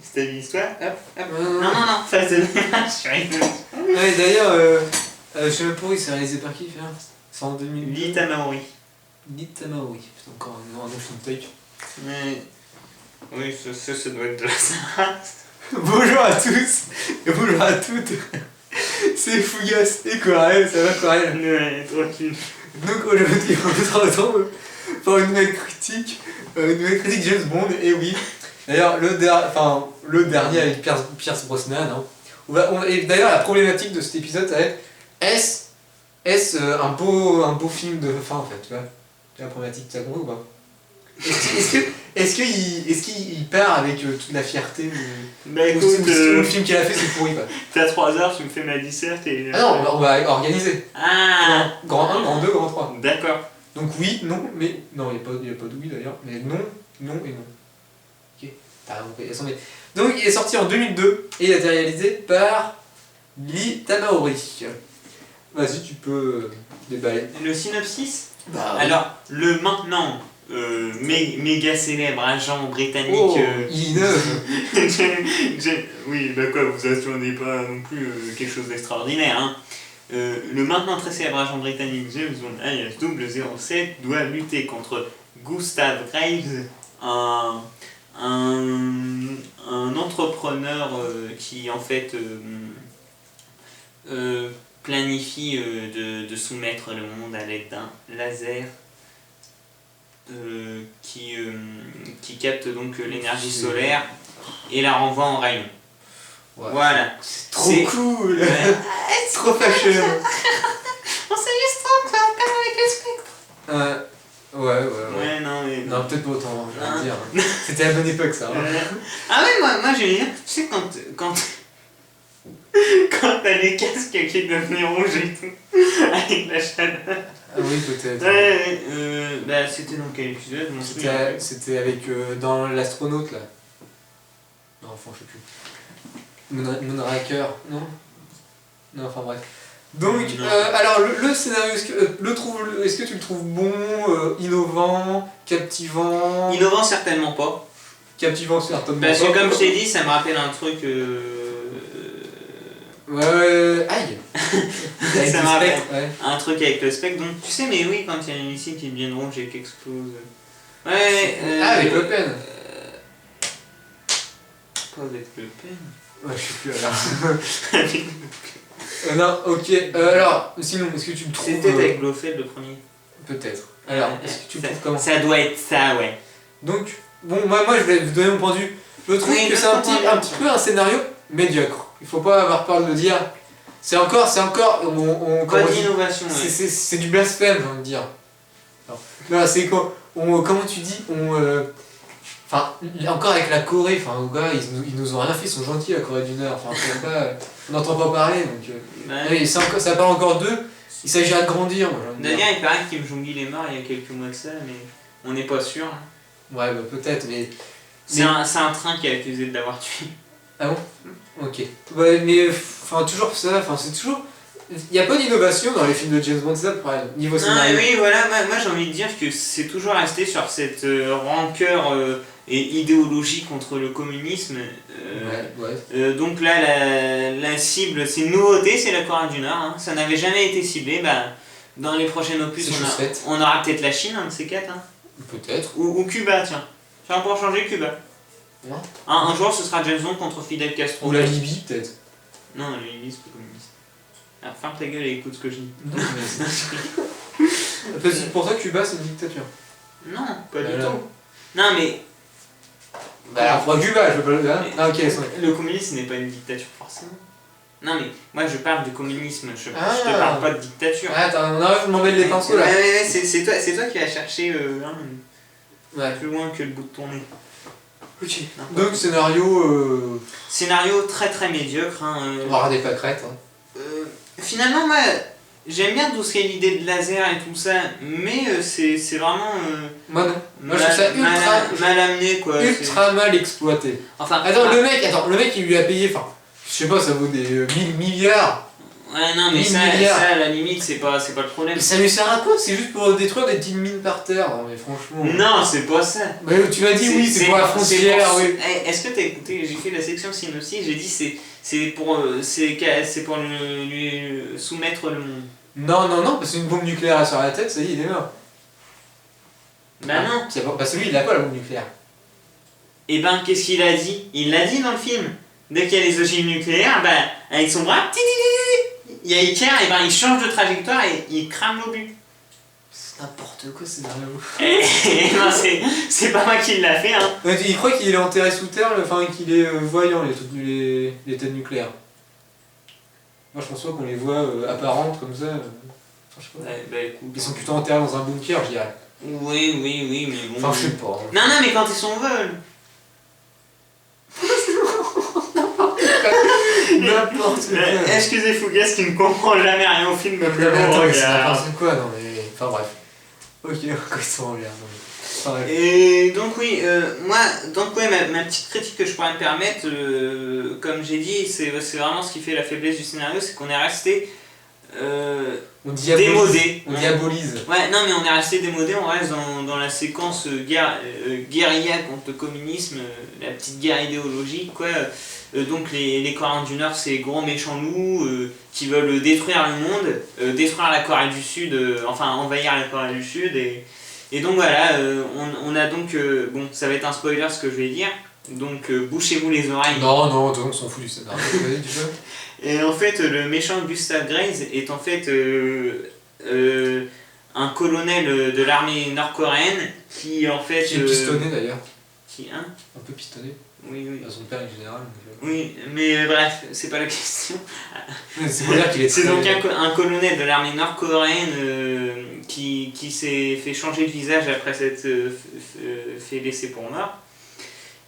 Stabilise-toi, hop, hop. Non, face de je rigole. Ouais, d'ailleurs, je sais même pas où c'est réalisé par qui, faire. C'est en 2000. Lee Tamahori. Lee Tamahori, putain, encore un nom fintech. Mais... Oui, ça doit être de la Sarah. Bonjour à tous et bonjour à toutes. C'est Fougas et Coraël, ça va Coraël? Ouais, tranquille. Donc aujourd'hui, on se retrouve pour une nouvelle critique James Bond, et oui. D'ailleurs, le dernier avec Pierce Brosnan. Hein. Et d'ailleurs, la problématique de cet épisode, ça va être est-ce un beau film de fin en fait, tu vois? C'est la problématique, tu as compris ou pas? Est-ce qu'il part avec toute la fierté Bah écoute, le film qu'il a fait c'est pourri quoi. T'as 3 heures, tu me fais ma disserte et... Ah non, on va organiser. Ah Grand 1, grand 2, grand 3. D'accord. Donc oui, non, mais... Non, il n'y a pas de oui d'ailleurs, mais non et non. Ok, t'as compris. Donc il est sorti en 2002 et il a été réalisé par Lee Tamahori. Vas-y, tu peux déballer. Le synopsis? Bah, alors, le maintenant méga célèbre agent britannique... Oh, il innove. Oui, bah quoi, vous attendez pas non plus quelque chose d'extraordinaire, hein. Le maintenant très célèbre agent britannique James Bond alias 007 doit lutter contre Gustav Graves, un entrepreneur qui en fait planifie de soumettre le monde à l'aide d'un laser qui capte donc l'énergie solaire et la renvoie en rayon. Ouais, voilà. C'est trop cool. Ouais. Trop fashion. On s'amuse trop quoi, comme avec le spectre. Ouais, non mais... Non, peut-être pas autant, je vais dire. C'était la bonne époque ça. Ah ouais, moi j'aime bien, tu sais quand t'as les casques qui devenaient rouges et tout, avec la chaleur. Ah oui, peut-être. Bah c'était dans quel épisode? C'était avec dans l'astronaute là. Non, enfin je sais plus. Moonraker, non? Non, enfin bref. Donc, alors le scénario, est-ce que tu le trouves bon, innovant, captivant? Innovant certainement pas. Captivant certainement pas. Parce que comme je t'ai dit, ça me rappelle un truc... Aïe. Ça me rappelle un truc avec le spectre, donc tu sais, mais oui, quand il y a une missile qui devient rouge et qui explose... avec Le Pen. Pas avec Le Pen. Ouais, je sais plus alors. Non, ok. Alors, sinon, est-ce que tu le trouves... C'était avec Blofeld le premier. Peut-être. Alors, est-ce que tu le trouves comment? Ça doit être ça, ouais. Donc, bon, moi je vais vous donner mon point de vue. Je trouve que c'est un petit peu un scénario médiocre. Il faut pas avoir peur de le dire. C'est encore... Pas d'innovation, ouais. C'est du blasphème, j'ai envie de dire. Non, c'est quoi? Comment tu dis? Enfin, encore avec la Corée, enfin, gars, ils nous ont rien fait, ils sont gentils, la Corée du Nord. Enfin, on n'entend pas parler, donc... ça parle encore d'eux, il s'agira de grandir, moi, j'ai envie de dire. D'ailleurs, il paraît que Kim Jong-il est mort il y a quelques mois de ça, mais on n'est pas sûr. Ouais, bah peut-être, mais... C'est un train qui est accusé de l'avoir tué. Ah bon? Ok. Ouais, mais, enfin, toujours ça, enfin, c'est toujours... Il n'y a pas d'innovation dans les films de James Bond, c'est ça le problème, niveau scénario. Oui, voilà, moi j'ai envie de dire que c'est toujours resté sur cette rancœur et idéologie contre le communisme. Donc là, la cible, c'est une nouveauté, c'est la Corée du Nord. Hein. Ça n'avait jamais été ciblé. Bah, dans les prochains opus, on aura peut-être la Chine, un de ces quatre. Hein. Peut-être. Ou Cuba, tiens. Tiens, pour changer Cuba. Non. Un jour, ce sera James Bond contre Fidel Castro. Ou la Libye, peut-être. Non, la Libye, c'est pas communiste. Alors, ferme ta gueule et écoute ce que je dis. Non, mais pour toi, Cuba, c'est une dictature? Non, pas du tout. Non, mais... Bah, alors, Cuba, je veux pas... Ah, ok, le communisme n'est pas une dictature, forcément. Non, mais moi, je parle de communisme, je te parle pas de dictature. Ah, attends, non, je m'emmène les pinceaux, là. Ouais, c'est toi qui vas chercher plus loin que le bout de ton nez. Ok. Donc, scénario... Scénario très très médiocre. Hein, on va avoir des pâquerettes, hein. Finalement, moi, j'aime bien tout ce qui est l'idée de laser et tout ça, mais c'est vraiment... moi non. Moi je trouve ça mal amené, quoi. Ultra mal exploité. Enfin, le mec il lui a payé, enfin, je sais pas, ça vaut des 1000 milliards. Ouais, non, mais ça, à la limite, c'est pas le problème. Mais ça lui sert à quoi? C'est juste pour détruire des petites mines par terre. Non, mais franchement. Non, c'est pas ça. Mais tu m'as dit oui, c'est pour la frontière, oui. Est-ce que t'as écouté? J'ai fait la section synopsis, j'ai dit c'est pour lui soumettre le monde. Non, parce qu'une bombe nucléaire sur la tête, ça y est, il est mort. Bah non. Parce que lui, il a pas la bombe nucléaire. Et ben, qu'est-ce qu'il a dit? Il l'a dit dans le film. Dès qu'il y a les ogives nucléaires, ben, avec son bras, il y a Iker, et ben il change de trajectoire et il crame l'obus. C'est n'importe quoi ce scénario. Et non, c'est pas moi qui l'a fait, hein. Il croit qu'il est enterré sous terre, enfin qu'il est voyant, les têtes nucléaires. Moi je pense pas qu'on les voit apparentes comme ça. Enfin, je sais pas. Bah, écoute, ils sont plutôt enterrés dans un bunker, je dirais. Oui, mais bon. Enfin, je sais pas. Non, mais quand ils sont en vol. N'importe quoi. Excusez Fougas qui ne comprend jamais rien au film. C'est n'importe quoi, non mais. Enfin bref. Ok, quoi ils sont en l'air. Et donc oui, ma petite critique que je pourrais me permettre, comme j'ai dit, c'est vraiment ce qui fait la faiblesse du scénario, c'est qu'on est resté démodé. On diabolise. Ouais, non mais on est resté démodé, on reste dans la séquence guérilla contre le communisme, la petite guerre idéologique, quoi. Donc les Coréens du Nord, c'est gros méchants loups qui veulent détruire le monde, détruire la Corée du Sud, enfin envahir la Corée du Sud. Et donc voilà, on a donc... bon, ça va être un spoiler ce que je vais dire, donc bouchez-vous les oreilles. Non, tout le monde s'en fout du scénario. Et en fait, le méchant Gustav Grace est en fait un colonel de l'armée nord-coréenne qui en fait... Qui est pistonné d'ailleurs. Qui, hein? Un peu pistonné. Oui. Son père est général. Oui, mais bref, c'est pas la question. C'est pour dire qu'il est C'est donc un colonel de l'armée nord-coréenne qui s'est fait changer de visage après s'être fait laisser pour mort.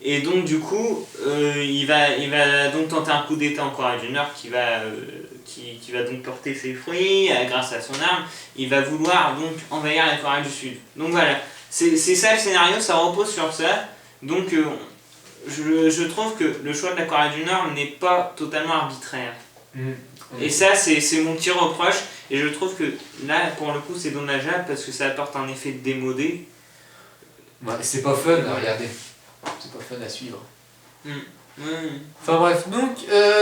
Et donc du coup, il va donc tenter un coup d'état en Corée du Nord qui va donc porter ses fruits grâce à son arme. Il va vouloir donc envahir la Corée du Sud. Donc voilà, c'est ça le scénario, ça repose sur ça. Donc je trouve que le choix de la Corée du Nord n'est pas totalement arbitraire. Et ça, c'est mon petit reproche. Et je trouve que là, pour le coup, c'est dommageable parce que ça apporte un effet démodé. Ouais, c'est pas fun à regarder. C'est pas fun à suivre. Enfin bref, donc,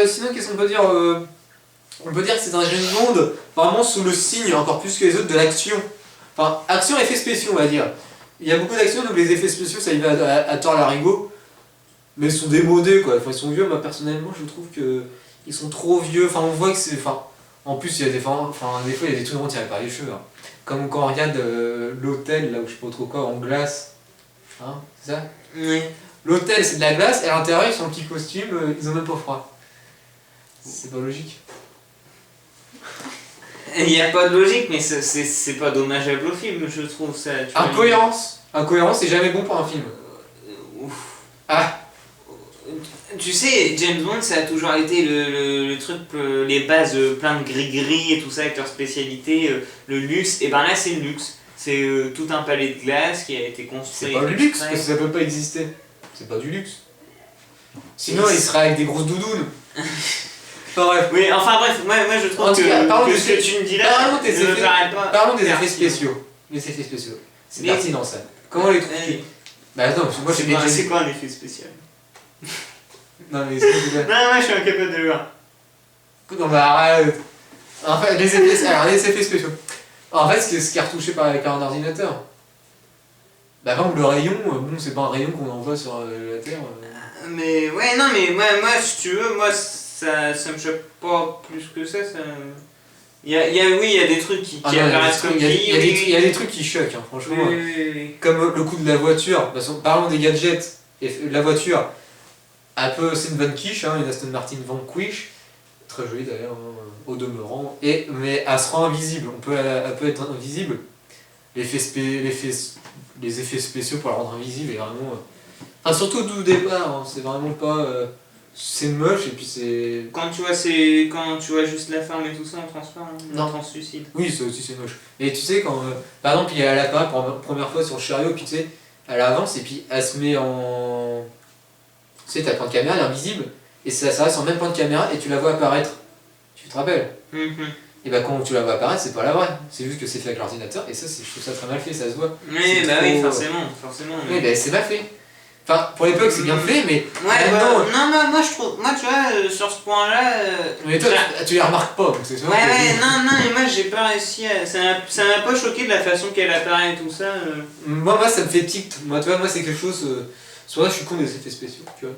sinon, qu'est-ce qu'on peut dire on peut dire que c'est un James Bond vraiment sous le signe, encore plus que les autres, de l'action. Enfin, action, effets spéciaux, on va dire. Il y a beaucoup d'actions, donc les effets spéciaux, ça y va à tort l'arigot. Mais ils sont démodés, quoi. Enfin, ils sont vieux, moi personnellement, je trouve que ils sont trop vieux. Enfin, on voit que c'est. Enfin, en plus, il y a des fois, il y a des trucs vraiment tirés par les cheveux. Hein. Comme quand on regarde l'hôtel, là où je sais pas trop quoi, en glace. Hein, c'est ça? Oui. L'hôtel, c'est de la glace, et à l'intérieur, ils sont en petit costume, ils ont même pas froid. C'est pas logique. Il n'y a pas de logique, mais c'est pas dommageable au film, je trouve ça. Incohérence. Incohérence, c'est jamais bon pour un film. Ouf. Ah. Tu sais, James Bond, ça a toujours été le truc, les bases plein de gris-gris et tout ça avec leur spécialité, le luxe. Et ben là, c'est le luxe. C'est tout un palais de glace qui a été construit. C'est pas le luxe, parce que ça peut pas exister. C'est pas du luxe. Sinon, il serait avec des grosses doudounes. Bref. Oui, enfin bref, moi je trouve que ce que tu me dis là ne me paraît pas. Parlons des effets spéciaux. Les effets spéciaux. C'est pertinent ça. Comment les trouves-tu? Bah attends, parce que moi c'est quoi un effet spécial? Non mais non, moi je suis incapable de le voir. Non bah arrête. En fait, les effets spéciaux. En fait, ce qui est retouché avec un ordinateur. Bah par exemple, le rayon, bon, c'est pas un rayon qu'on envoie sur la Terre. Mais ouais, non, mais moi si tu veux, moi ça me choque pas plus que ça. Il y a des trucs qui apparaissent comme il y a des trucs qui choquent, hein, franchement. Oui. Comme le coup de la voiture. Parlons des gadgets. Et la voiture, c'est une Van Quiche, hein, une Aston Martin Vanquish. Très jolie d'ailleurs, hein, au demeurant. Mais elle sera invisible. Elle peut être invisible. Les effets spéciaux pour la rendre invisible est vraiment. Enfin, surtout au départ, hein, c'est vraiment pas. C'est moche et puis c'est. Quand tu vois juste la forme et tout ça en transparent, en translucide. Oui, ça aussi c'est moche. Et tu sais, quand par exemple, elle apparaît pour la première fois sur le chariot, puis tu sais, elle avance et puis elle se met en. Tu sais, t'as le point de caméra, elle est invisible, et ça reste en même point de caméra et tu la vois apparaître. Tu te rappelles? Et bah quand tu la vois apparaître, c'est pas la vraie. C'est juste que c'est fait avec l'ordinateur et ça, je trouve ça très mal fait, ça se voit. Oui, bah oui, forcément. Oui, bah c'est mal fait. Enfin, pour l'époque, c'est bien fait, mais. Ouais, bah, non, moi je trouve. Moi, tu vois, sur ce point-là. Mais toi, tu les remarques pas, donc c'est sûr. Ouais, non, mais moi j'ai pas réussi à. Ça m'a pas choqué de la façon qu'elle apparaît et tout ça. Moi, ça me fait tic. Moi, tu vois, moi, c'est quelque chose. Sur là, je suis con des effets spéciaux, tu vois.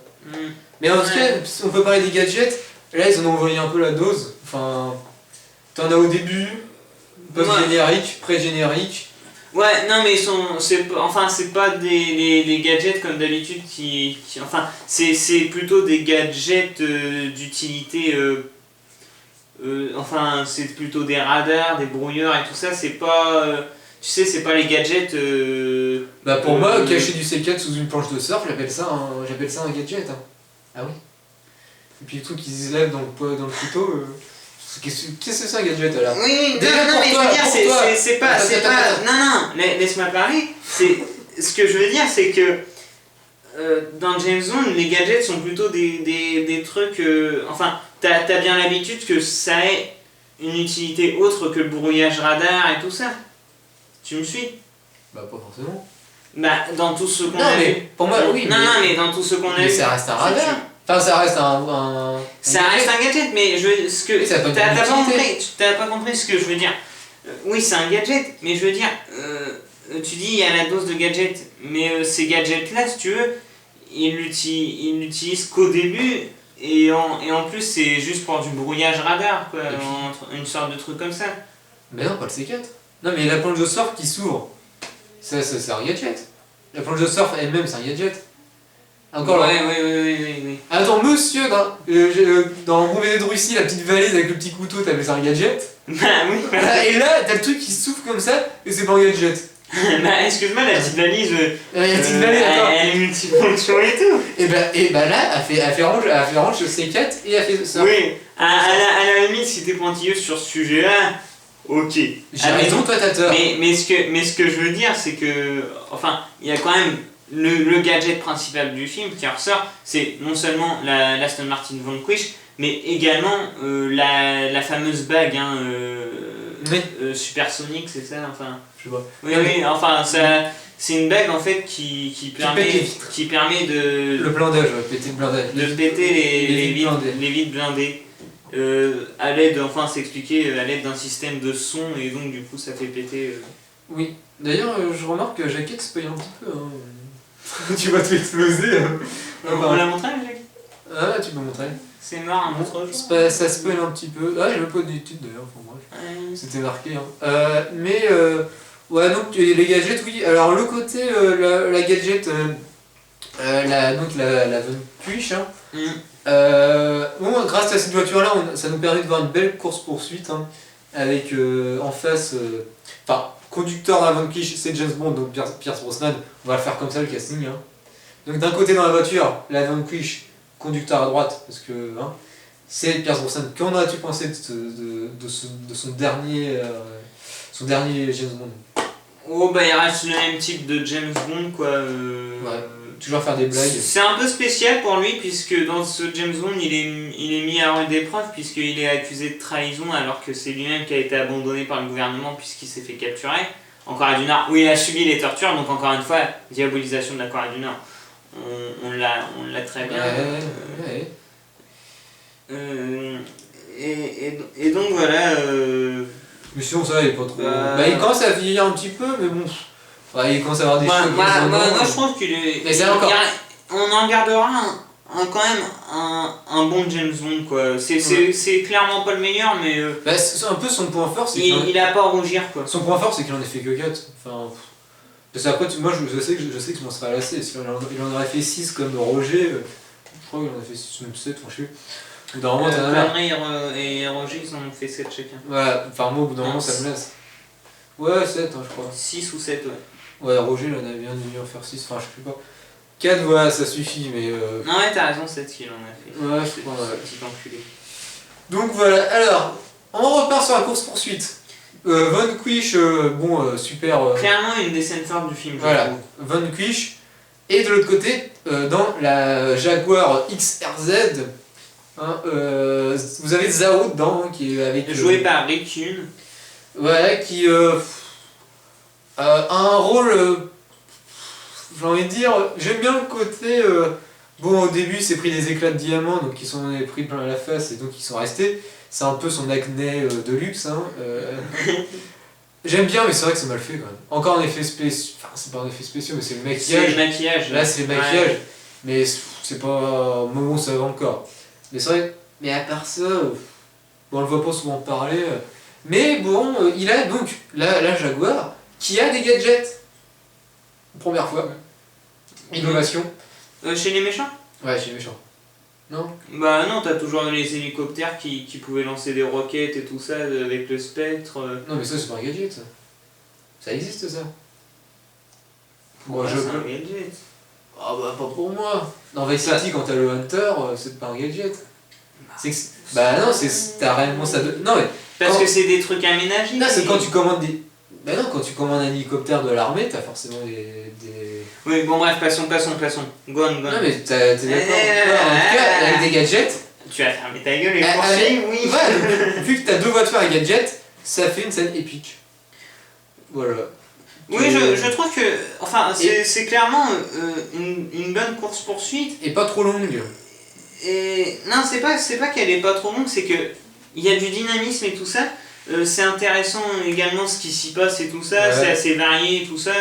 Mais en tout cas, on peut parler des gadgets. Là, ils en ont envoyé un peu la dose. Enfin. T'en as au début, post-générique, pré-générique. Ouais, non, mais c'est pas des gadgets comme d'habitude enfin, c'est plutôt des gadgets d'utilité. Enfin, c'est plutôt des radars, des brouilleurs et tout ça. C'est pas. Tu sais, c'est pas les gadgets. Bah, pour moi, cacher du C4 sous une planche de surf, j'appelle ça un gadget. Hein. Ah oui. Et puis le truc qui se lève dans le couteau. Qu'est-ce que c'est un gadget alors? Oui, non, mais je veux dire, c'est pas. Non, laisse-moi parler. Ce que je veux dire, c'est que dans James Bond, les gadgets sont plutôt des trucs. Enfin, t'as bien l'habitude que ça ait une utilité autre que le brouillage radar et tout ça. Tu me suis? Bah, pas forcément. Bah, dans tout ce qu'on a vu. Pour moi, oui. Non, mais dans tout ce qu'on a vu. Mais ça reste un radar. Enfin, ça reste ça reste un gadget, mais t'as pas compris ce que je veux dire. Oui, c'est un gadget, mais je veux dire, tu dis il y a la dose de gadget, mais ces gadgets-là, si tu veux, ils l'utilisent qu'au début, et en plus, c'est juste pour du brouillage radar, quoi, une sorte de truc comme ça. Mais non, pas le C4. Non, mais la planche de surf qui s'ouvre, c'est un gadget. La planche de surf elle-même, c'est un gadget. Encore là. Oui. Attends, monsieur, dans Mon BD de Russie, la petite valise avec le petit couteau, t'avais ça un gadget? Bah oui. Et là, t'as le truc qui s'ouvre comme ça, et c'est pas un gadget. Bah excuse-moi, la petite valise. La petite valise, attends. Elle est multifonction et tout. Et bah là, elle fait range le C4 et elle fait ça. Oui, à la limite, si t'es pointilleuse sur ce sujet-là, ok. J'ai raison, toi t'as tort. Mais ce que je veux dire, c'est que. Enfin, il y a quand même. Le gadget principal du film qui ressort, c'est non seulement l'Aston Martin Vanquish, mais également la fameuse bague supersonique, c'est ça, enfin. Je sais pas. Oui, enfin c'est une bague en fait qui permet de. Le blindage, péter le blindage. De péter les vides blindés. À l'aide, enfin c'est expliqué, à l'aide d'un système de son, et donc du coup ça fait péter. Oui. D'ailleurs, je remarque que Jacket spoil un petit peu. Hein. Tu vas tout exploser. On l'a montré, Jacques? Ah, tu peux montrer. C'est marrant, montre. Ça spoil un petit peu. Ah, j'ai même pas d'études d'ailleurs, enfin bref. C'était marqué. Hein. Ouais, donc les gadgets, oui. Alors, le côté, la gadget, la Vanquish, hein. Bon, grâce à cette voiture-là, ça nous permet de voir une belle course-poursuite, hein, avec en face. Enfin, conducteur de la Vanquish, c'est James Bond, donc Pierce Brosnan. On va le faire comme ça le casting. Hein. Donc d'un côté dans la voiture, la Vanquish, conducteur à droite, parce que c'est Pierce Brosnan. Qu'en as-tu pensé de son dernier James Bond? Oh bah il reste le même type de James Bond quoi. Ouais. Toujours faire des blagues. C'est un peu spécial pour lui puisque dans ce James Bond il est mis à rude épreuve puisqu'il est accusé de trahison alors que c'est lui-même qui a été abandonné par le gouvernement puisqu'il s'est fait capturer en Corée du Nord où il a subi les tortures, donc encore une fois diabolisation de la Corée du Nord. On l'a très bien. Et donc voilà. Mais sinon ça il est pas trop. Il commence à vieillir un petit peu mais bon. Ouais, il commence à avoir des cheveux. Moi je trouve qu'il est. Mais c'est encore. On en gardera quand même un bon James Bond quoi. C'est clairement pas le meilleur mais. C'est un peu son point fort, c'est il a pas à rougir quoi. Son point fort c'est qu'il en a fait que 4. Enfin. Parce qu'après moi je sais que je m'en serais lassé. Il en aurait fait 6 comme Roger. Je crois qu'il en a fait 6 même 7, je sais plus. Connery et Roger ils en ont fait 7 chacun. Voilà, enfin moi au bout d'un moment ça me lasse. Ouais, 7 je crois. 6 ou 7 ouais. Ouais, Roger il en avait bien dû en faire 6, enfin je sais pas. 4 voilà, ça suffit mais... Non ouais t'as raison, 7 qu'il en a fait. Ouais, je crois, ouais. Petit enculé. Donc voilà, alors, on repart sur la course poursuite. Vanquish, super... Clairement une des scènes fortes du film. Voilà, Vanquish. Et de l'autre côté, dans la Jaguar XRZ, Hein, vous avez Zao dedans, hein, qui est avec... Joué par Rick Yune. Ouais, qui a un rôle... j'ai envie de dire, j'aime bien le côté... bon, au début, il s'est pris des éclats de diamants, donc ils s'en est pris plein la face, et donc ils sont restés. C'est un peu son acné de luxe, hein. J'aime bien, mais c'est vrai que c'est mal fait quand même. Encore un effet spécial, enfin c'est pas un effet spécial, mais c'est le maquillage. C'est le maquillage. Là, c'est le maquillage, ouais. Mais c'est pas un moment où ça va encore. Mais c'est vrai, mais à part ça, bon, on le voit pas souvent parler. Mais bon, il a donc la Jaguar qui a des gadgets. Première fois. Innovation. Chez les méchants? Ouais, chez les méchants. Non? Bah non, t'as toujours les hélicoptères qui pouvaient lancer des roquettes et tout ça avec le spectre. Non mais ça c'est pas un gadget ça. Ça existe ça. Moi je peux. Un gadget. Ah bah pas pour moi. Dans Vice City quand t'as le Hunter, c'est pas un gadget. Bah non, t'as réellement ça de... Non mais... Parce que c'est des trucs aménagés. Non, c'est quand tu commandes des... Bah non, quand tu commandes un hélicoptère de l'armée, t'as forcément des... Oui, bon bref, passons. Go on. Non mais t'es d'accord. En tout cas, avec des gadgets... Tu vas fermer ta gueule et poursuivre, oui. Ouais, vu que t'as deux voitures à gadgets, ça fait une scène épique. Voilà. Oui, je trouve que... Enfin, c'est clairement une bonne course-poursuite. Et pas trop longue. Et... Non, c'est pas qu'elle est pas trop longue, c'est que... Il y a du dynamisme et tout ça. C'est intéressant également ce qui s'y passe et tout ça, ouais. C'est assez varié et tout ça.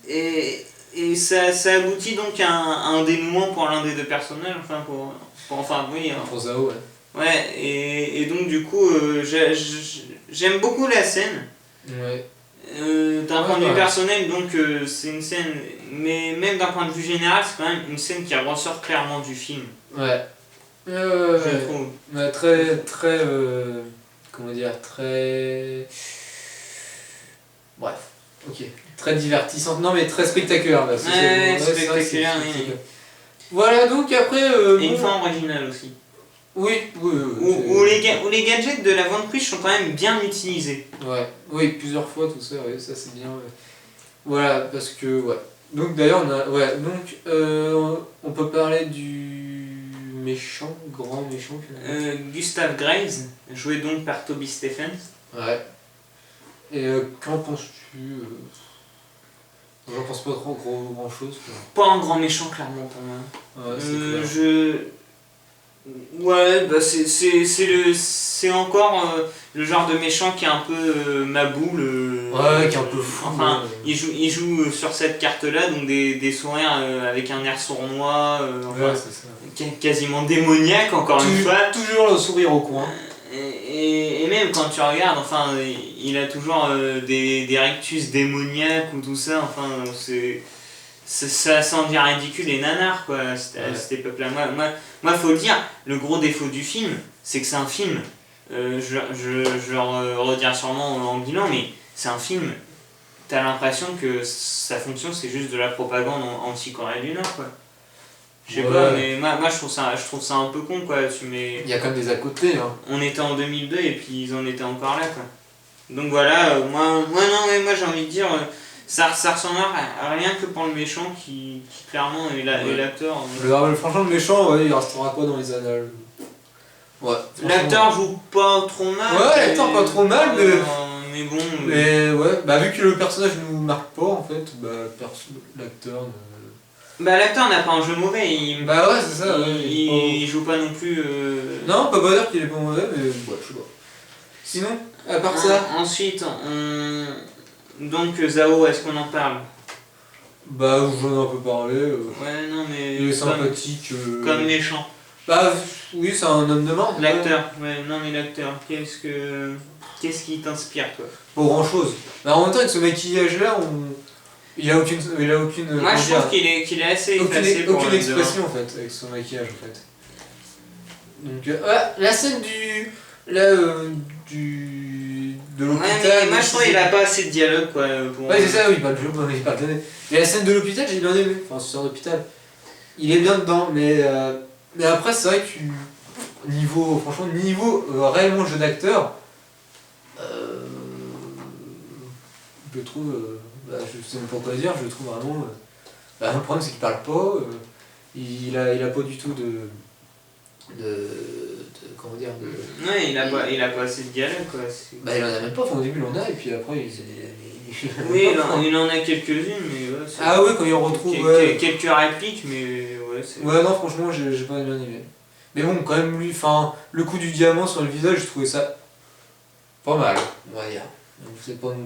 Et ça aboutit donc à un dénouement pour l'un des deux personnages, oui. Pour Zao, ouais. Ouais, et donc du coup, j'aime beaucoup la scène. Ouais. D'un point de vue personnel, donc c'est une scène, mais même d'un point de vue général, c'est quand même une scène qui ressort clairement du film. Ouais. Je trouve. Ouais, très comment dire, très... Bref, ok. Très divertissante, non mais très spectaculaire. Là, spectaculaire, oui. Voilà, donc après... et une fin originale aussi. Oui. Où les gadgets de la Vente Pruche sont quand même bien utilisés. Ouais, oui, plusieurs fois, tout ça, ouais, ça c'est bien. Ouais. Voilà, parce que, ouais. Donc d'ailleurs, on peut parler du grand méchant. Gustav Graves, joué donc par Toby Stephens. Ouais. Et qu'en penses-tu J'en pense pas trop grand chose. Pas un grand méchant, clairement, pour moi. Ouais, Ouais, bah c'est encore le genre de méchant qui est un peu maboule. Ouais, qui est un peu fou. Enfin, il joue sur cette carte-là, donc des sourires avec un air sournois, ouais, c'est ça. Quasiment démoniaque, encore une fois. Toujours le sourire au coin. Et même quand tu regardes, enfin, il a toujours des rictus démoniaques ou tout ça, enfin, ça en devient ridicule et nanar, quoi, à cette époque-là. Moi, faut le dire, le gros défaut du film, c'est que c'est un film, je le redirai sûrement en bilan, mais c'est un film, t'as l'impression que sa fonction, c'est juste de la propagande anti-Corée du Nord, quoi. Je sais pas, mais moi je trouve ça un peu con, quoi. Il y a quand même des à côté, hein. On était en 2002 et puis ils en étaient encore là, quoi. Donc voilà, moi j'ai envie de dire, ça ressemble à rien que pour le méchant qui clairement est l'acteur. Franchement, le méchant, il restera quoi dans les annales? Ouais. L'acteur joue pas trop mal. Ouais, l'acteur pas trop mal, mais bon. Mais ouais, bah vu que le personnage nous marque pas, en fait, bah l'acteur. Bah l'acteur n'a pas un jeu mauvais, bah ouais, c'est ça, il joue pas non plus... Non, on peut pas dire qu'il est pas mauvais, mais ouais, je sais pas. Sinon, à part ça... Ensuite, donc Zao, est-ce qu'on en parle? Bah, j'en ai un peu parlé. Ouais, non mais... Il est sympathique. Comme méchant. Bah oui, c'est un homme de marde. L'acteur, ouais, non mais l'acteur, qu'est-ce qui t'inspire, toi? Pas grand chose. Bah en même temps, avec ce maquillage-là, il a aucune... Moi je trouve qu'il est assez effacé pour aucune expression en fait, avec son maquillage en fait. Donc la scène de l'hôpital... Ouais, mais moi je trouve qu'il a pas assez de dialogue, quoi. Ouais, c'est ça, oui, pas le donner. Et la scène de l'hôpital, j'ai bien aimé, enfin ce genre d'hôpital. Il est bien dedans, mais après c'est vrai que niveau réellement jeu d'acteur, je trouve... je sais même pas quoi dire, je le trouve vraiment... le problème c'est qu'il parle pas, il a pas du tout comment dire Ouais, il a pas assez de dialogue quoi. Bah il en a même pas, au début il en a et puis après oui, il en a quelques-unes, mais ouais. Ah oui, quand il retrouve. Quelques répliques, mais ouais. Ouais, non, franchement, j'ai pas bien aimé. Mais bon, quand même, lui, le coup du diamant sur le visage, je trouvais ça pas mal, on va dire. Donc, c'est pas non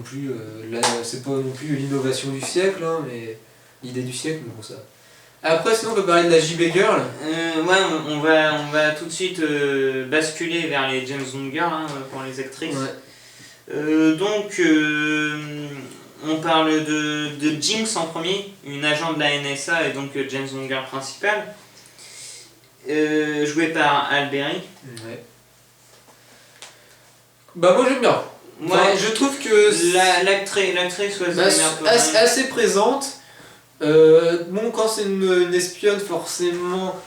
plus l'innovation du siècle, hein, mais l'idée du siècle, mais bon, ça. Après, sinon, on peut parler de la JB Girl. Ouais, on va tout de suite basculer vers les James Bond Girls hein, pour les actrices. Ouais. Donc, on parle de Jinx en premier, une agent de la NSA et donc James Bond Girl principale, jouée par Alberi. Ouais. Bah, moi j'aime bien. Enfin, je trouve que l'actrice assez présente. Bon, quand c'est une espionne, forcément.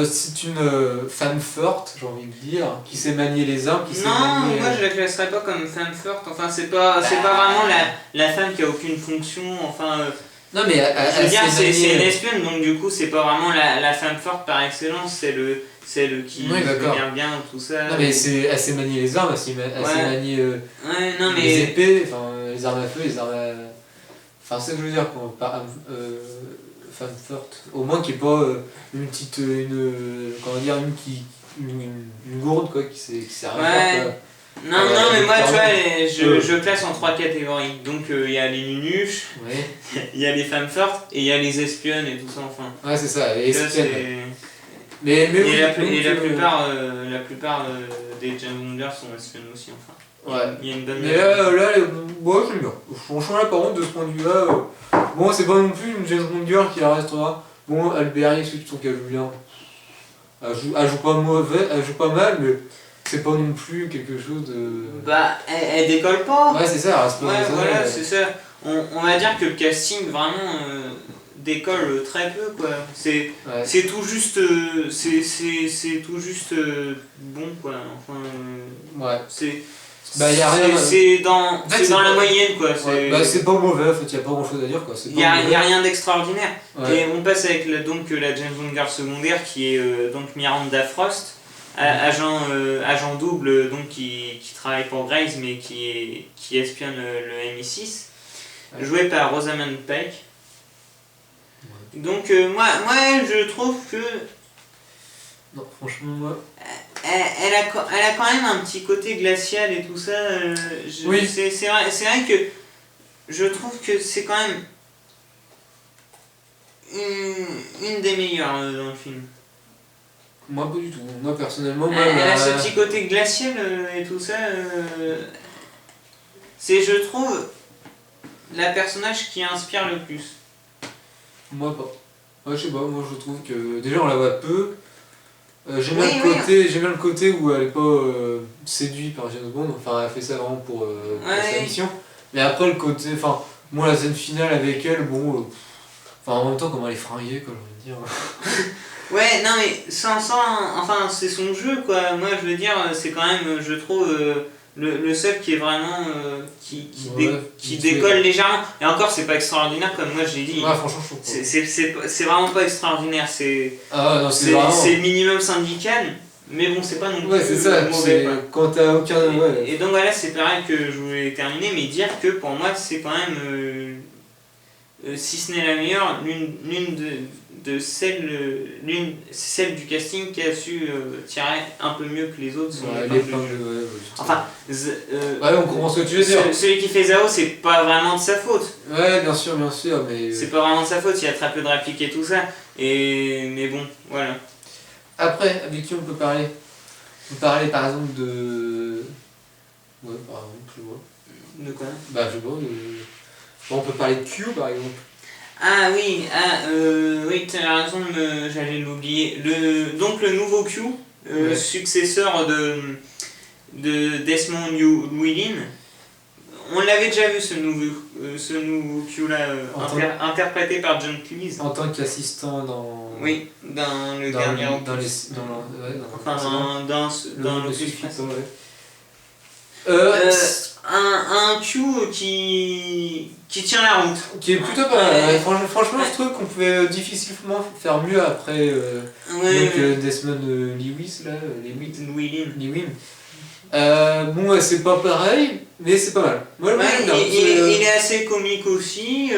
C'est une femme forte, j'ai envie de dire, qui sait manier les armes, qui sait manier... moi je la classerais pas comme femme forte, enfin c'est pas vraiment la femme qui a aucune fonction, enfin... non mais je veux dire, c'est une espionne, donc du coup c'est pas vraiment la femme forte par excellence, c'est celle qui gère bien tout ça. Non mais elle sait manier les armes, elle sait manier les épées, enfin les armes à feu, les armes à... Enfin c'est ce que je veux dire, femme forte, au moins qui est pas une petite une gourde quoi qui sert à rien quoi. Non mais moi tu vois je classe en 3 catégories, donc il y a les nunuches, il y a les femmes fortes et il y a les espionnes et tout ça enfin. Ouais c'est ça, les espionnes. La plupart des James Bond sont espionnes aussi enfin. Ouais. Il y a une bonne. Mais là moi j'aime bien. Franchement là par contre de ce point de vue là, bon c'est pas non plus une James Bond Girl qui la restera. Bon Alberi, ceux qui sont qu'elle joue bien. Elle joue pas mauvais, elle joue pas mal mais c'est pas non plus quelque chose de. Bah elle décolle pas. Ouais c'est ça, elle reste pas. Ouais voilà c'est ça. On va dire que le casting vraiment décolle très peu quoi. C'est tout juste c'est tout juste bon quoi. Enfin ouais. C'est dans la moyenne quoi. C'est pas mauvais, en fait, y a pas grand chose à dire quoi. Y a rien d'extraordinaire. Ouais. Et on passe avec la James Bond Girl secondaire qui est donc Miranda Frost, agent double donc qui travaille pour Grace mais qui espionne le MI6, joué par Rosamund Pike. Ouais. Donc moi je trouve que non franchement moi elle a quand même un petit côté glacial et tout ça. Oui. C'est vrai que je trouve que c'est quand même une des meilleures dans le film. Moi pas du tout. Moi personnellement, elle a ce petit côté glacial et tout ça. C'est je trouve la personnage qui inspire le plus. Moi pas. Ouais, je sais pas. Moi je trouve que déjà on la voit peu. J'aime bien le côté où elle est pas séduite par James Bond, enfin elle fait ça vraiment pour sa mission. Mais après le côté, enfin moi la scène finale avec elle, bon, enfin en même temps comment elle est fringuée quoi, j'ai envie de dire. Ouais non mais enfin c'est son jeu quoi, moi je veux dire c'est quand même je trouve le seul qui est vraiment qui décolle légèrement, et encore c'est pas extraordinaire comme moi je l'ai dit. Ouais franchement je trouve c'est vraiment pas extraordinaire, c'est minimum syndical, mais bon c'est pas non plus mauvais quoi. Quand t'as aucun et donc voilà c'est pareil que je voulais terminer, mais dire que pour moi c'est quand même si ce n'est la meilleure, celle du casting qui a su tirer un peu mieux que les autres. Enfin, on comprend ce que tu veux dire. Celui qui fait Zao, c'est pas vraiment de sa faute. Ouais, bien sûr, mais. C'est pas vraiment de sa faute, il y a très peu de répliques et tout ça. Mais bon, voilà. Après, avec qui on peut parler? On peut parler par exemple de. Ouais, par exemple, je vois. De quoi? Bah, je vois. On peut parler de Q par exemple. Ah oui, oui, tu as raison, j'allais l'oublier. Donc le nouveau Q, successeur de Desmond Llewellyn, on l'avait déjà vu ce nouveau Q là, interprété par John Cleese. En tant qu'assistant dans... Oui, dans le dernier opus. Dans l'opus. un Q qui tient la route. Qui est plutôt pas mal. Franchement, je trouve qu'on pouvait difficilement faire mieux après Desmond Lewis, là, Lewin. Bon, c'est pas pareil, mais c'est pas mal. Ouais, il est assez comique aussi.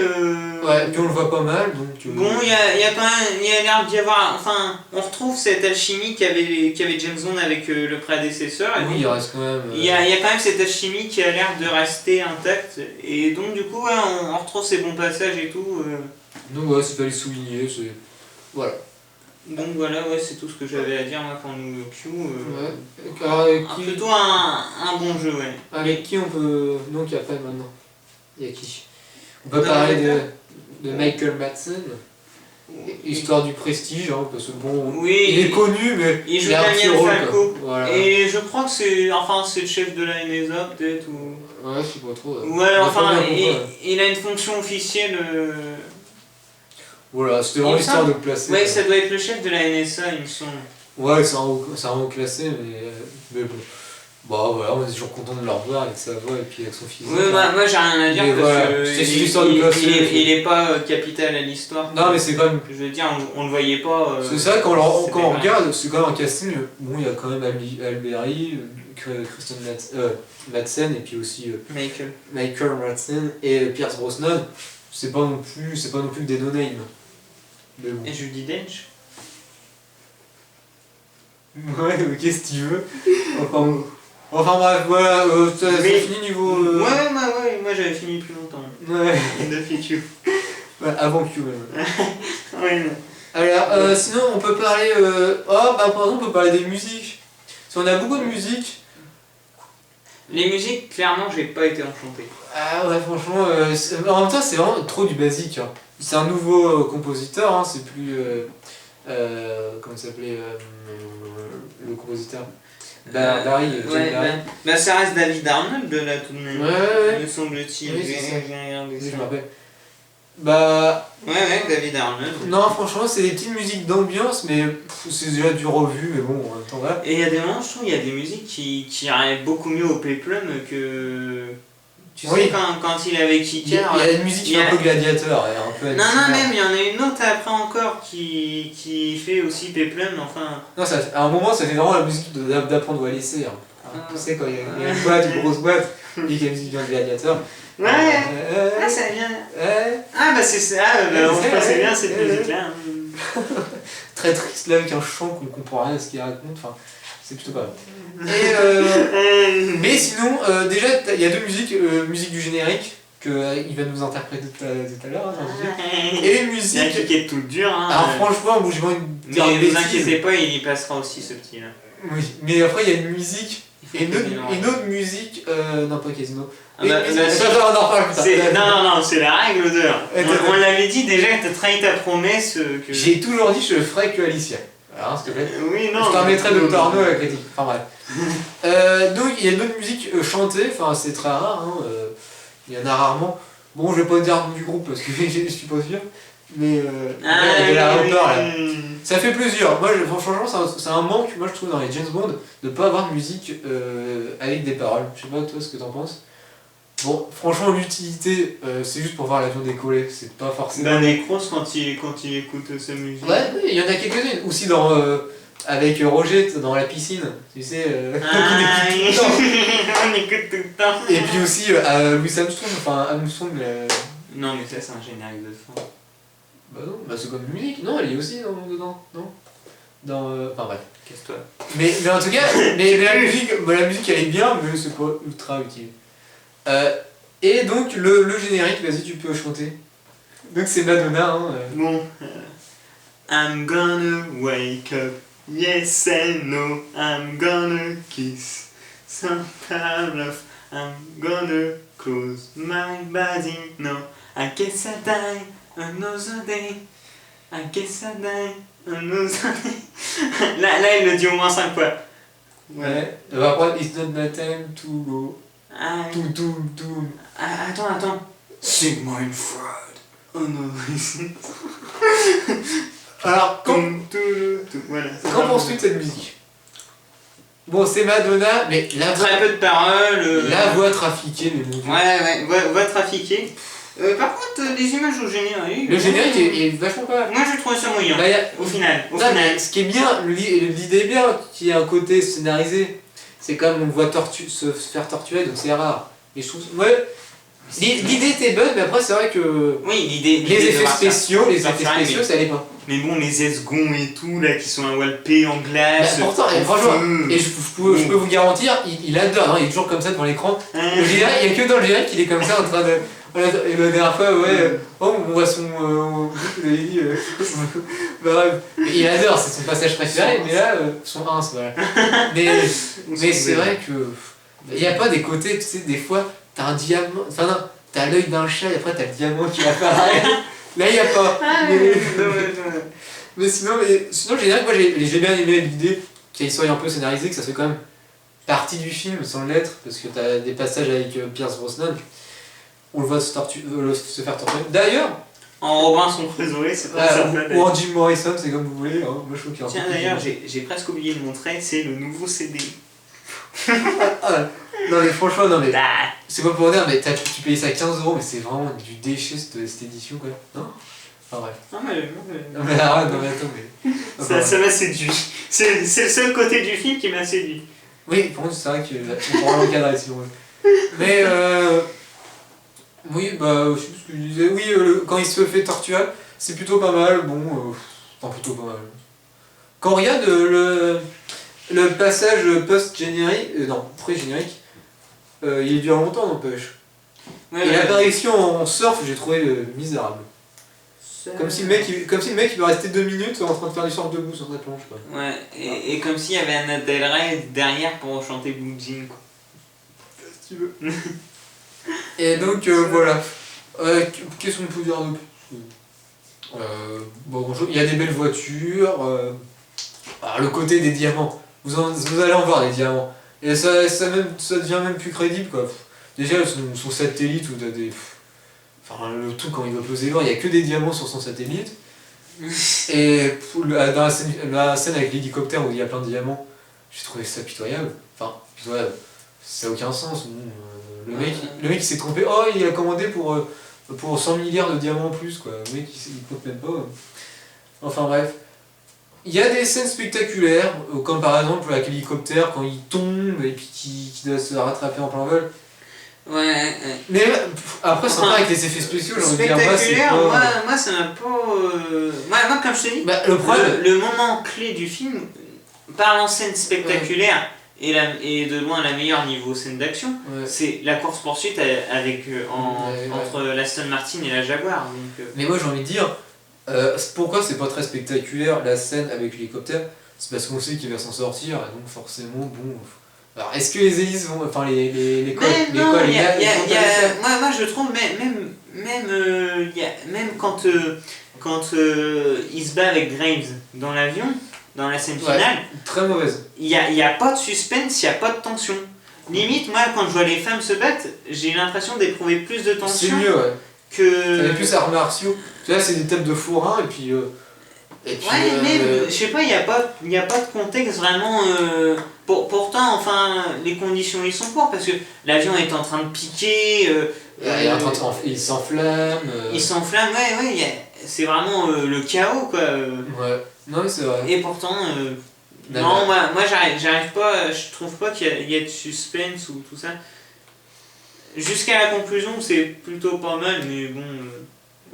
Ouais, puis on le voit pas mal, donc... Bon, il y a quand même... Il y a l'air d'y avoir... Enfin, on retrouve cette alchimie qu'avait James Bond avec le prédécesseur. Oui, il reste quand même... Il y a quand même cette alchimie qui a l'air de rester intacte. Et donc, du coup, ouais, on retrouve ces bons passages et tout. Donc, ouais, c'est fallait le souligner, c'est... Voilà. Donc voilà, ouais, c'est tout ce que j'avais à dire moi pour nous Q. Ouais. Alors, plutôt un bon jeu, ouais. Avec qui on peut... Donc après maintenant, il y a qui? On peut parler de Michael Madsen, histoire du prestige, hein, parce que bon, oui, il est connu, mais il joue Daniel Falco. Voilà. Et je crois que c'est le chef de la NSA peut-être ou... Ouais, je sais pas trop. Ouais, enfin, il a une fonction officielle... Voilà, c'était vraiment l'histoire de le placer. Ouais, ça doit être le chef de la NSA, il me semble. Ouais, c'est un haut classé, mais bon. Bah voilà, on est toujours content de le revoir avec sa voix et puis avec son physique. Ouais, moi j'ai rien à dire parce voilà, que il est pas capital à l'histoire. Non, mais c'est quand même... Je veux dire, on le voyait pas... c'est ça, quand on regarde, c'est quand même un casting, bon, il y a quand même Alberi, Kristen Madsen et puis aussi Michael Madsen et Pierce Brosnan. C'est pas non plus des no-name. Bon. Et Judi Dench. Ouais, qu'est-ce que tu veux. Enfin bref, voilà, t'as fini niveau... Ouais, moi j'avais fini plus longtemps. Ouais. Depuis Q. Ouais, avant Q même. Ouais, non. Alors, sinon on peut parler... par exemple on peut parler des musiques. Si on a beaucoup de musique... Les musiques, clairement, j'ai pas été enchanté. Ah ouais, franchement, en même temps c'est vraiment trop du basique. Hein. C'est un nouveau compositeur, hein, c'est plus... comment il s'appelait le compositeur Barry. Bah ça reste David Arnold de là tout de même. Ouais. Me semble-t-il. Oui, je me rappelle. Ouais, David Arnold. Non, franchement, c'est des petites musiques d'ambiance, mais c'est déjà du revu, mais bon, en même temps, voilà. Et il y a des moments, je trouve, il y a des musiques qui arrivent beaucoup mieux au Peplum que... Tu sais, quand il est avec Kicker... Il y a une musique qui est un peu gladiateur, un peu... Non, même, il y en a une autre après encore qui fait aussi Peplum, enfin... Non, à un moment, ça fait vraiment la musique d'apprendre à laisser. Hein. Tu sais, quand il y a une boîte, une grosse boîte, et qu'il y a une musique d'un gladiateur... Ouais, ça vient... Ah, bah c'est ça, on pensait bien cette musique-là. Très triste, là, avec un chant qu'on comprend rien à ce qu'il raconte, enfin... C'est plutôt pas mal. Mais sinon, déjà, il y a deux musiques. Musique du générique, qu'il va nous interpréter tout à l'heure. Hein, et une musique... C'est un qui est tout dur. Hein, alors franchement, bon, j'ai pas envie de dire mais ne vous inquiétez pas, il y passera aussi ce petit-là. Oui, mais après, il y a une musique... Une autre musique... non, pas Casino. On en reparle plus tard. Non, c'est la règle d'heure. On l'avait dit déjà que tu as trahi ta promesse. J'ai toujours dit que je le ferais que Alicia. Alors, s'il te plaît. Oui, non. Je permettrai de Arnaud à la critique. Enfin bref. Donc il y a une autre musique chantée, enfin c'est très rare, hein, il y en a rarement. Bon, je vais pas dire du groupe parce que je suis pas sûr, mais il y a de la hauteur là. Ça fait plaisir. Moi, franchement, c'est un manque, moi je trouve, dans les James Bond, de pas avoir de musique avec des paroles. Je sais pas toi ce que t'en penses. Bon, franchement, l'utilité, c'est juste pour voir l'avion décoller, c'est pas forcément... Ben, Necros, quand il écoute sa musique. Ouais, il y en a quelques-unes. Aussi avec Roger dans la piscine, tu sais, on écoute tout le temps. Et puis aussi Louis Armstrong, Non, mais ça, c'est un générique de fin. Bah non, c'est comme une musique. Non, elle est aussi dedans, non enfin bref. Casse-toi. Mais en tout cas, la musique elle est bien, mais c'est pas ultra utile. Et donc le générique, vas-y, tu peux chanter. Donc c'est Madonna, hein. Bon. I'm gonna wake up, yes and no, I'm gonna kiss some love, I'm gonna close my body, no, I guess I die another day, I guess I die another day. Là, il le dit au moins 5 fois. Ouais. Après, it's not my time to go. Attends. Sigmund Freud. Oh non, alors, voilà. Qu'en penses-tu de cette musique? Bon, c'est Madonna, mais très peu de paroles. La voix trafiquée, mais bon. Ouais, voix trafiquée. Par contre, les images au générique. Le générique est vachement pas mal. Moi, j'ai trouvé ça moyen. Au final. Ce qui est bien, l'idée est bien, qu'il y ait un côté scénarisé. C'est comme on voit se faire torturer, donc c'est rare. Et je trouve. Ouais. L'idée était bonne, mais après, c'est vrai que. Oui, l'idée. Les effets spéciaux, ça allait pas. Mais bon, les esgons et tout, là, qui sont enveloppés en glace. Bah, pourtant, franchement, et je peux vous garantir, il adore, hein, il est toujours comme ça devant l'écran. Le générique, il n'y a que dans le générique qu'il est comme ça en train de. Et la dernière fois, on voit son. Il adore, c'est son passage préféré, mais là, son 1, voilà. Mais c'est vrai que. Il n'y a pas des côtés, tu sais, des fois, t'as un diamant. Enfin, non, t'as l'œil d'un chat et après t'as le diamant qui apparaît. Là, il n'y a pas. Mais sinon, le générique, moi j'ai bien aimé l'idée qu'il soit un peu scénarisé, que ça soit quand même partie du film sans l'être, parce que t'as des passages avec Pierce Brosnan. On le voit se faire torturer. D'ailleurs, en Robinson Crusoe, c'est pas ça. Ou en Jim Morrison, c'est comme vous voulez. Hein. Moi, je trouve qu'il y a Tiens, d'ailleurs, j'ai presque oublié de montrer, c'est le nouveau CD. Non, mais franchement, non, mais. C'est pas pour dire, mais tu payes ça 15€, mais c'est vraiment du déchet cette édition, quoi. Non. Enfin, bref. Non, mais. Non, mais arrête, non, mais attends, mais. Enfin, ça m'a séduit. C'est le seul côté du film qui m'a séduit. Oui, par contre, c'est vrai qu'on pourra l'encadrer si on veut. Mais oui, bah, je sais plus ce que je disais. Oui, quand il se fait torturer, c'est plutôt pas mal. Bon, enfin, plutôt pas mal. Quand on regarde le passage post-générique, non, pré-générique, il dure longtemps, n'empêche. Et l'apparition en surf, j'ai trouvé misérable. Comme si le mec il peut rester 2 minutes en train de faire du surf debout sur sa planche, quoi. Ouais, et comme s'il y avait un Del Rey derrière pour chanter Blue Jean, quoi. Si tu veux. Et donc voilà. Qu'est-ce qu'on peut dire de plus? Bon, il y a des belles voitures. Alors, le côté des diamants. Vous allez en voir des diamants. Et ça devient même plus crédible, quoi. Déjà, son satellite, où t'as des. Enfin, le tout, quand il va poser loin, il n'y a que des diamants sur son satellite. Et dans la scène avec l'hélicoptère où il y a plein de diamants, j'ai trouvé ça pitoyable. Enfin, pitoyable. Ça n'a aucun sens. Le mec il s'est trompé. Oh, il a commandé pour 100 milliards de diamants en plus, quoi. Le mec il compte même pas. Enfin bref. Il y a des scènes spectaculaires, comme par exemple avec l'hélicoptère quand il tombe et puis qui doit se rattraper en plein vol. Ouais. Mais après, c'est pas avec les effets spéciaux, j'ai envie de dire. Moi, c'est un peu. Moi, comme je te dis, le moment clé du film, par en scène spectaculaire et de loin la meilleure niveau scène d'action, c'est la course-poursuite entre l'Aston Martin et la Jaguar. Donc, Mais moi, j'ai envie de dire, pourquoi c'est pas très spectaculaire la scène avec l'hélicoptère? C'est parce qu'on sait qu'il va s'en sortir, et donc forcément, bon. Alors, est-ce que les hélices vont. Enfin, les cols. Moi, je trouve, même quand il se bat avec Graves dans l'avion, dans la scène finale. Très mauvaise. Il n'y a pas de suspense, il n'y a pas de tension. Limite, moi, quand je vois les femmes se battre, j'ai l'impression d'éprouver plus de tension. C'est mieux, ouais. Que. Ça fait plus arts martiaux. Tu vois, c'est des têtes de fourrin, et puis. Je sais pas, il n'y a pas de contexte vraiment. Pourtant, enfin, les conditions ils sont pour parce que l'avion est en train de piquer. Il s'enflamme. Il s'enflamme, c'est vraiment le chaos, quoi. Ouais, non, mais c'est vrai. Et pourtant, non, moi j'arrive pas, je trouve pas qu'il y a de suspense ou tout ça. Jusqu'à la conclusion, c'est plutôt pas mal, mais bon.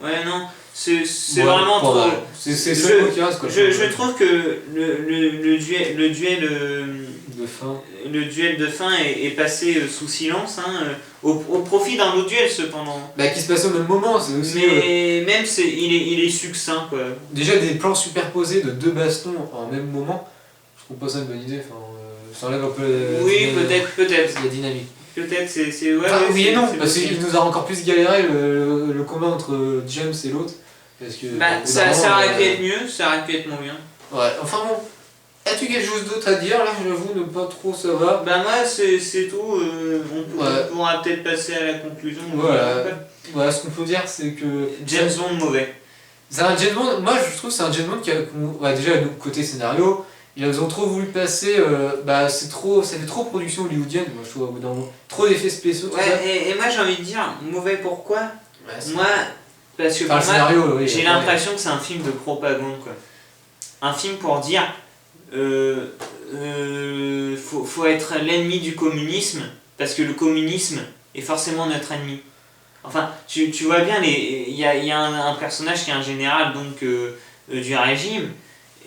Non. C'est vraiment trop. C'est ce mot qui reste, quoi. Je trouve que le duel de fin est passé sous silence, au profit d'un autre duel cependant. Bah, qui se passe au même moment, c'est aussi. Mais même il est succinct, quoi. Déjà des plans superposés de 2 bastons en même moment, je trouve pas ça une bonne idée. Enfin, ça enlève un peu. Oui, peut-être. La dynamique. Peut-être, c'est. Oui et non, parce qu'il nous a encore plus galéré le combat entre James et l'autre. Parce que. Ça aurait pu être mieux, ça aurait pu être moins bien. Ouais, enfin bon. As-tu quelque chose d'autre à dire? Là, j'avoue ne pas trop savoir. Moi, c'est tout. On pourra peut-être passer à la conclusion. Voilà, ce qu'on peut dire, c'est que. James Bond mauvais. C'est un James Bond, moi je trouve que c'est un James Bond qui a. Déjà, côté scénario, Ils ont trop voulu passer, ça fait trop production hollywoodienne, moi je trouve au bout d'un moment. Trop d'effets spéciaux. Ouais, et moi j'ai envie de dire, mauvais pourquoi moi, parce que enfin, scénario, oui, j'ai l'impression que c'est un film de propagande, quoi. Un film pour dire, faut être l'ennemi du communisme, parce que le communisme est forcément notre ennemi. Enfin, tu vois bien, il y a un personnage qui est un général donc, du régime,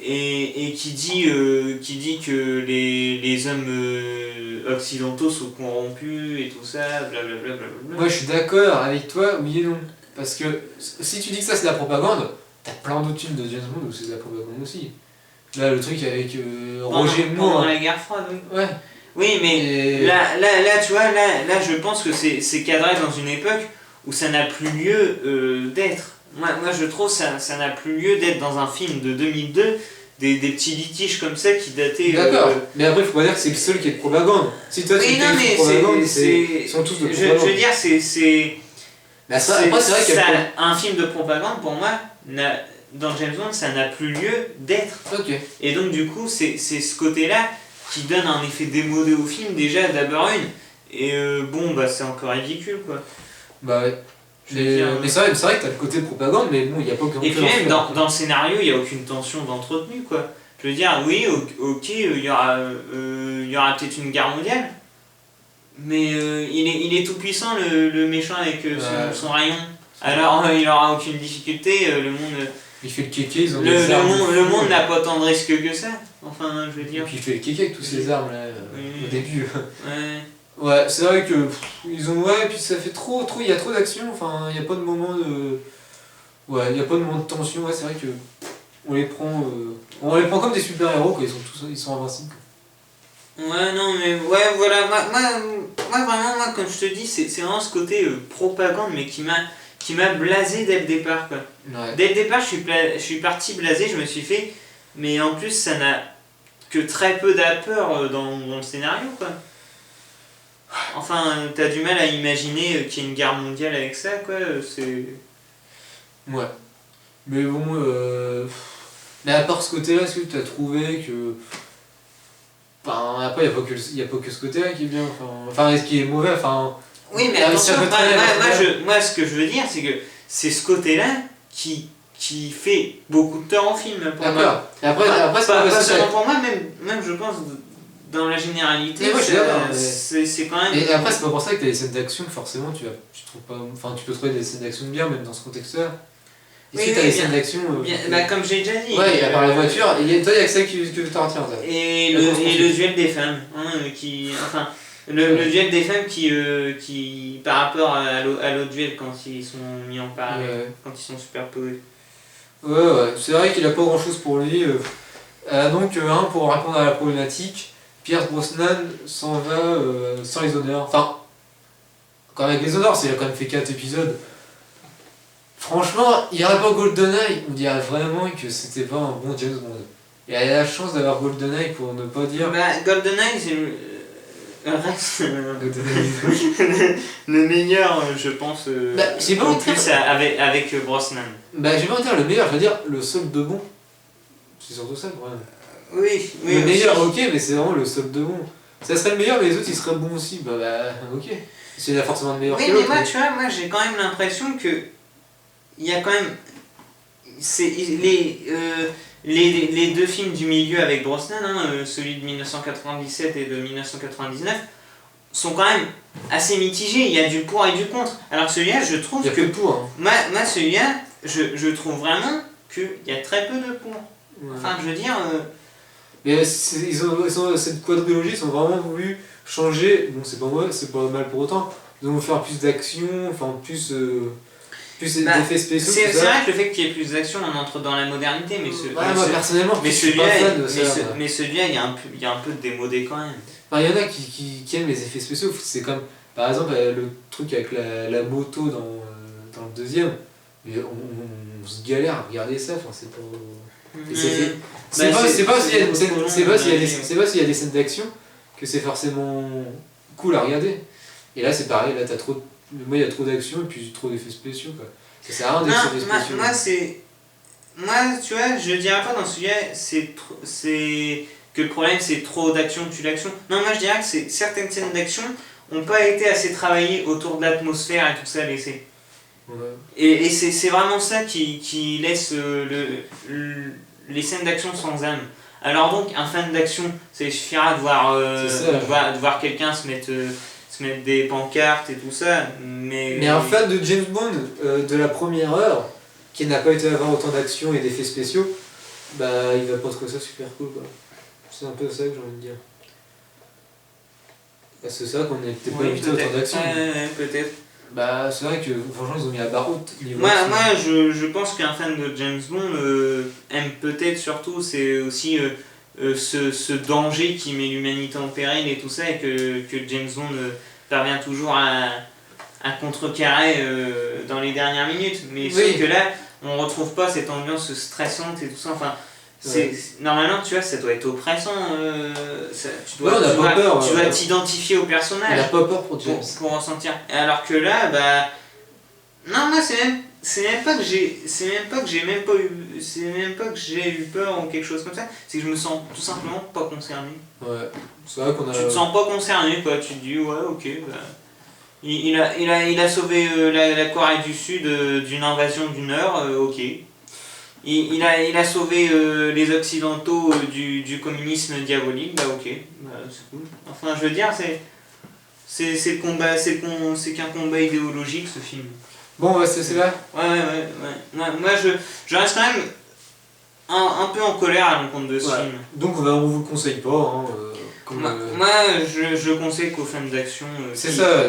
et qui dit que les hommes occidentaux sont corrompus et tout ça, blablabla. Moi je suis d'accord avec toi, oui et non. Parce que si tu dis que ça c'est de la propagande, t'as plein d'autres films de James Bond où c'est de la propagande aussi. Là le truc avec Roger Moore. Pendant la guerre froide, oui. Ouais. Oui, mais là, tu vois, là je pense que c'est cadré dans une époque où ça n'a plus lieu d'être. Moi je trouve ça n'a plus lieu d'être dans un film de 2002, des petits litiges comme ça qui dataient... D'accord, mais après il faut pas dire que c'est le seul qui est de propagande. Si toi tu dis que propagande, ils sont tous de propagande. Je veux dire, c'est après c'est vrai qu'il y a un film de propagande, pour moi, dans James Bond, ça n'a plus lieu d'être. Okay. Et donc du coup, c'est ce côté-là qui donne un effet démodé au film, déjà d'abord une. Et c'est encore ridicule, quoi. Bah ouais. Mais c'est vrai que t'as le côté propagande, mais bon, il n'y a pas que... Et puis même, dans le scénario, il n'y a aucune tension d'entretenue, quoi. Je veux dire, oui, ok, il y aura peut-être une guerre mondiale, mais il est tout puissant, le méchant, avec son rayon. Alors, il n'aura aucune difficulté, le monde... Il fait le kéké, ils ont des armes. Le monde n'a pas tant de risques que ça, enfin, je veux dire. Et puis il fait le kéké avec tous ces armes, là, au début. Ouais. Ouais, c'est vrai que ils ont et puis ça fait trop il y a trop d'action, enfin il y a pas de moment de il y a pas de moment de tension, ouais, c'est vrai que on les prend comme des super-héros quoi, ils sont invincibles. Ouais, non mais ouais, voilà, moi vraiment, comme je te dis, c'est vraiment ce côté propagande, mais qui m'a blasé dès le départ, quoi. Ouais. Dès le départ, je suis parti blasé, je me suis fait, mais en plus ça n'a que très peu d'apport dans le scénario, quoi. Enfin, t'as du mal à imaginer qu'il y ait une guerre mondiale avec ça, quoi, c'est... Ouais. Mais bon, mais à part ce côté-là, est-ce que tu as trouvé que... Enfin, après, il n'y a pas que ce côté-là qui est bien, enfin, ce qui est mauvais, enfin... Oui, mais attention, moi, ce que je veux dire, c'est que c'est ce côté-là qui fait beaucoup de tort en film, pour moi. Et après, pas seulement pour moi, même je pense... Dans la généralité, c'est quand même... Et après, c'est pas pour ça que t'as des scènes d'action que forcément tu trouves pas... Enfin, tu peux trouver des scènes d'action bien, même dans ce contexte-là. Est-ce que t'as des scènes d'action... comme j'ai déjà dit... Ouais, à part la voiture, toi, il y a que ça que t'en retiens, ça. Et le duel des femmes, le duel des femmes qui par rapport à l'autre duel, quand ils sont mis en parallèle, quand ils sont superposés. Ouais, c'est vrai qu'il a pas grand-chose pour lui. Donc, pour répondre à la problématique... Pierce Brosnan s'en va sans les honneurs. Enfin, quand même avec les honneurs, il a quand même fait 4 épisodes. Franchement, il n'y aurait pas GoldenEye, on dirait vraiment que c'était pas un bon James Bond. Et il a la chance d'avoir GoldenEye pour ne pas dire... GoldenEye, reste le meilleur, je pense, en plus avec Brosnan. J'ai pas envie de dire le meilleur, je veux dire le seul de bon. C'est surtout ça le problème. Oui, le meilleur, ok, mais c'est vraiment le seul de bon. Ça serait le meilleur, mais les autres ils seraient bons aussi. Ok. C'est forcément le meilleur que l'autre. Mais tu vois, moi j'ai quand même l'impression que il y a quand même les deux films du milieu avec Brosnan, celui de 1997 et de 1999, sont quand même assez mitigés. Il y a du pour et du contre. Alors celui-là, je trouve que pour. Moi celui-là, je trouve vraiment qu'il y a très peu de pour. Enfin, je veux dire. Mais cette quadrilogie, ils ont vraiment voulu changer. Bon, c'est pas mal pour autant. Ils ont voulu faire plus d'action, enfin plus d'effets spéciaux. C'est vrai que le fait qu'il y ait plus d'action, on entre dans la modernité, mais moi personnellement, mais je suis pas fan de ça. Mais celui-là, il y a un peu de démodé quand même. Enfin, il y en a qui aiment les effets spéciaux. C'est comme, par exemple, le truc avec la moto dans le deuxième. Mais on se galère à regarder ça. Enfin, c'est pas. C'est pas s'il y a des scènes d'action que c'est forcément cool à regarder. Et là c'est pareil, là t'as trop. Moi il y a trop d'action et puis trop d'effets spéciaux, quoi. Ça sert à rien d'effets spéciaux. Moi c'est. moi, tu vois, je dirais pas dans ce sujet, c'est que le problème c'est trop d'action, tue l'action. Non, moi je dirais que certaines scènes d'action ont pas été assez travaillées autour de l'atmosphère et tout ça laissé. Ouais. Et c'est vraiment ça qui laisse les scènes d'action sans âme. Alors donc, un fan d'action, ça suffira de voir quelqu'un se mettre des pancartes et tout ça, mais un fan de James Bond de la première heure, qui n'a pas été avoir autant d'action et d'effets spéciaux, bah il va pas trouver ça super cool quoi. C'est un peu ça que j'ai envie de dire. Bah, c'est ça qu'on n'était pas invité autant d'action. Peut-être. Bah c'est vrai que franchement ils ont mis la barre haute niveau moi je pense qu'un fan de James Bond aime peut-être surtout c'est aussi ce danger qui met l'humanité en péril et tout ça et que James Bond parvient toujours à contrecarrer dans les dernières minutes, mais sauf que là on retrouve pas cette ambiance stressante et tout ça, enfin normalement tu vois ça doit être oppressant, tu dois t'identifier au personnage, on n'a pas peur pour James pour ressentir, alors que là bah non, moi c'est même pas que j'ai eu peur ou quelque chose comme ça, c'est que je me sens tout simplement pas concerné. Ouais, c'est vrai qu'on a... Tu te sens pas concerné quoi, tu te dis ouais ok bah il a sauvé la Corée du Sud d'une invasion du Nord, ok. Il a sauvé les Occidentaux du communisme diabolique, bah ok, bah, c'est cool. Enfin, je veux dire, c'est qu'un combat idéologique ce film. Bon, ouais, c'est là. Ouais. Moi, je reste quand même un peu en colère à l'encontre de ce film. Donc, on vous le conseille pas. Hein, moi, je conseille qu'aux fans d'action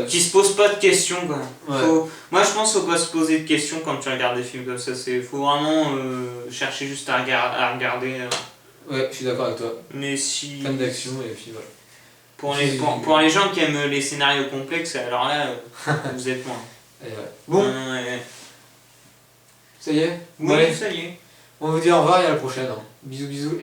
qui se posent pas de questions. Quoi. Ouais. Moi, je pense qu'il faut pas se poser de questions quand tu regardes des films comme ça. Faut vraiment chercher juste à regarder. Ouais, je suis d'accord avec toi. Mais si... Fan d'action et puis voilà. Pour les gens qui aiment les scénarios complexes, alors là, vous êtes loin. Bon. Ça y est. Oui, ça y est. On vous dit au revoir et à la prochaine. Hein. Bisous.